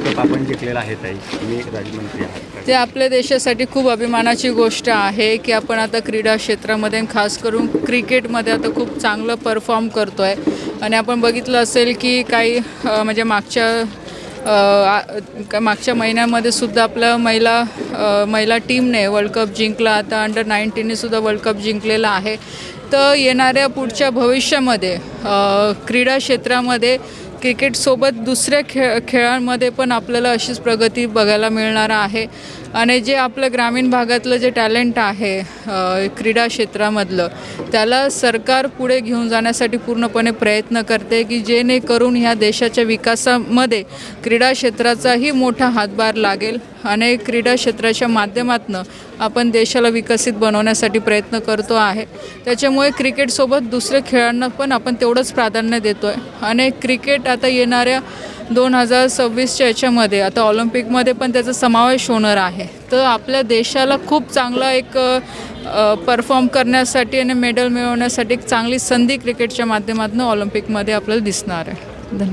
Cup आपण जिंकलेला आहे ताई, तुम्ही राज्यमंत्री आहात. ते आपल्या देशासाठी खूप अभिमानाची गोष्ट आहे की आपण आता क्रीडा क्षेत्रामध्ये खास करून क्रिकेटमध्ये आता खूप चांगलं परफॉर्म करतो आहे. आणि आपण बघितलं असेल की काही म्हणजे मागच्या महिन्यामध्ये सुद्धा आपल्या महिला टीमने वर्ल्ड कप जिंकला. आता अंडर-19ने सुद्धा वर्ल्ड कप जिंकलेला आहे. तर येणाऱ्या पुढच्या भविष्यामध्ये क्रीडा क्षेत्रामध्ये क्रिकेटसोबत दुसऱ्या खेळांमध्ये पण आपल्याला अशीच प्रगती बघायला मिळणार आहे. आणि जे आपलं ग्रामीण भागातलं जे टॅलेंट आहे क्रीडा क्षेत्रामधलं, त्याला सरकार पुढे घेऊन जाण्यासाठी पूर्णपणे प्रयत्न करते की जेणेकरून ह्या देशाच्या विकासामध्ये क्रीडा क्षेत्राचाही मोठा हातभार लागेल. आणि क्रीडा क्षेत्राच्या माध्यमातून आपण देशाला विकसित बनवण्यासाठी प्रयत्न करतो आहे. त्याच्यामुळे क्रिकेटसोबत दुसऱ्या खेळांना पण आपण तेवढंच प्राधान्य देतो आहे. आणि क्रिकेट आता येणाऱ्या 2026च्या याच्यामध्ये आता ऑलिम्पिकमध्ये पण त्याचा समावेश होणार आहे. तर आपल्या देशाला खूप चांगला एक परफॉर्म करण्यासाठी आणि मेडल मिळवण्यासाठी एक चांगली संधी क्रिकेटच्या माध्यमातून ऑलिम्पिकमध्ये आपल्याला दिसणार आहे.